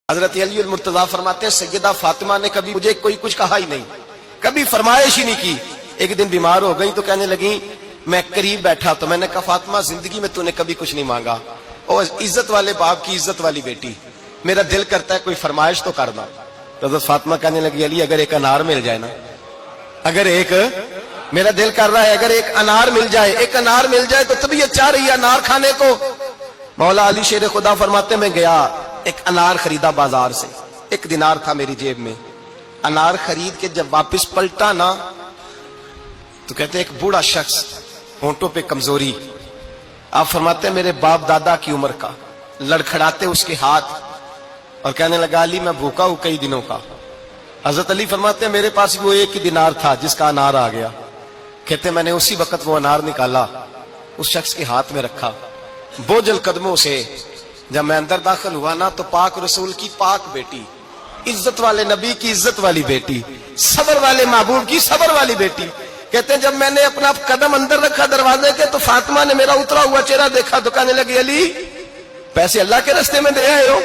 حضرت علی المرتضیٰ فرماتے ہیں سیدہ فاطمہ نے کبھی مجھے کوئی کچھ کہا ہی نہیں، کبھی فرمائش ہی نہیں کی۔ ایک دن بیمار ہو گئی تو کہنے لگی، میں قریب بیٹھا تو میں نے کہا فاطمہ زندگی میں تو نے کبھی کچھ نہیں مانگا، اور عزت والے باپ کی عزت والی بیٹی، میرا دل کرتا ہے کوئی فرمائش تو کرنا۔ تو حضرت فاطمہ کہنے لگی علی اگر ایک انار مل جائے نا، اگر ایک میرا دل کر رہا ہے اگر ایک انار مل جائے، ایک انار مل جائے تو طبیعت چاہ رہی ہے انار کھانے کو۔ مولا علی شیر خدا فرماتے میں گیا، ایک انار خریدا بازار سے، 1 دینار تھا میری جیب میں، انار خرید کے جب واپس پلٹا نا تو کہتے ایک بوڑھا شخص، ہونٹوں پہ کمزوری، آپ فرماتے ہیں میرے باپ دادا کی عمر کا، لڑکھڑاتے اس کے ہاتھ اور کہنے لگا علی میں بھوکا ہوں کئی دنوں کا۔ حضرت علی فرماتے ہیں میرے پاس وہ 1 ہی دینار تھا جس کا انار آ گیا، کہتے میں نے اسی وقت وہ انار نکالا، اس شخص کے ہاتھ میں رکھا، بوجھل قدموں سے جب میں اندر داخل ہوا نا تو پاک رسول کی پاک بیٹی، عزت والے نبی کی عزت والی بیٹی، صبر والے محبوب کی صبر والی بیٹی، کہتے ہیں جب میں نے اپنا قدم اندر رکھا دروازے کے تو فاطمہ نے میرا اترا ہوا چہرہ دیکھا تو کہنے لگی علی پیسے اللہ کے راستے میں دے آئے ہو،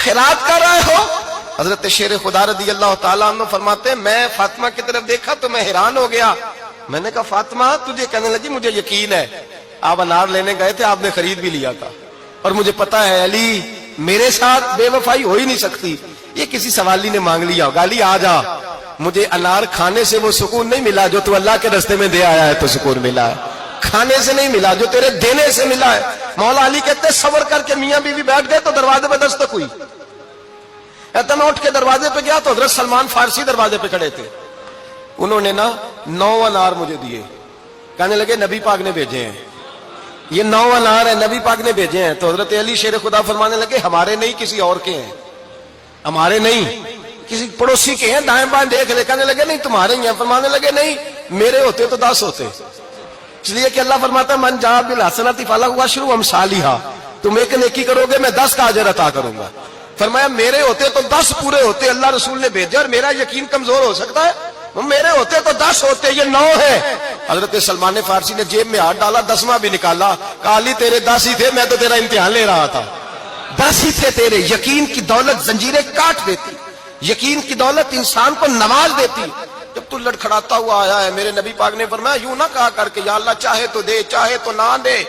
خیرات کر رہے ہو؟ حضرت شیر خدا رضی اللہ تعالیٰ عنہ فرماتے ہیں میں فاطمہ کی طرف دیکھا تو میں حیران ہو گیا، میں نے کہا فاطمہ تجھے؟ کہنے لگی مجھے یقین ہے آپ انار لینے گئے تھے، آپ نے خرید بھی لیا تھا، اور مجھے پتا ہے علی میرے ساتھ بے وفائی ہو ہی نہیں سکتی، یہ کسی سوالی نے مانگ لیا ہوگا، علی آ جا، مجھے انار کھانے سے وہ سکون نہیں ملا جو تو اللہ کے راستے میں دے آیا ہے تو سکون ملا ہے، کھانے سے نہیں ملا جو تیرے دینے سے ملا ہے۔ مولا علی کہتے ہیں صبر کر کے میاں بیوی بیٹھ گئے تو دروازے پہ دستک ہوئی، کہتا میں اٹھ کے دروازے پہ گیا تو حضرت سلمان فارسی دروازے پہ کھڑے تھے، انہوں نے نا 9 انار مجھے دیے، کہنے لگے نبی پاک نے بھیجے ہیں، یہ 9 انار ہے نبی پاک نے بھیجے ہیں۔ تو حضرت علی شیر خدا فرمانے لگے ہمارے نہیں کسی اور کے ہیں، ہمارے نہیں کسی پڑوسی کے ہیں، دائیں بائیں دیکھ لے، کہنے لگے نہیں تمہارے ہی ہیں، فرمانے لگے نہیں میرے ہوتے تو 10 ہوتے، اس لیے کہ اللہ فرماتا ہے من جاء بالحسنۃ فلہ عشر امثالھا، تم ایک نیکی کرو گے میں 10 کا اجر عطا کروں گا۔ فرمایا میرے ہوتے تو 10 پورے ہوتے، اللہ رسول نے بھیجا اور میرا یقین کمزور ہو سکتا ہے، میرے ہوتے تو 10 ہوتے، یہ 9 ہے۔ حضرت سلمان فارسی نے جیب میں ہاتھ ڈالا، 10واں بھی نکالا، کہا علی تیرے 10 ہی تھے، میں تو تیرا امتحان لے رہا تھا، 10 ہی تھے تیرے۔ یقین کی دولت زنجیریں کاٹ دیتی، یقین کی دولت انسان کو نواز دیتی۔ جب تو لڑکھڑاتا ہوا آیا ہے، میرے نبی پاک نے فرمایا یوں نہ کہا کر کے یا اللہ چاہے تو دے چاہے تو نہ دے،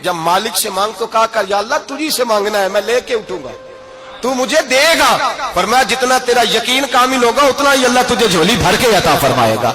جب مالک سے مانگ تو کہا کر یا اللہ تجھی سے مانگنا ہے، میں لے کے اٹھوں گا، تو مجھے دے گا۔ فرمایا جتنا تیرا یقین کامل ہوگا اتنا ہی اللہ تجھے جھولی بھر کے عطا فرمائے گا۔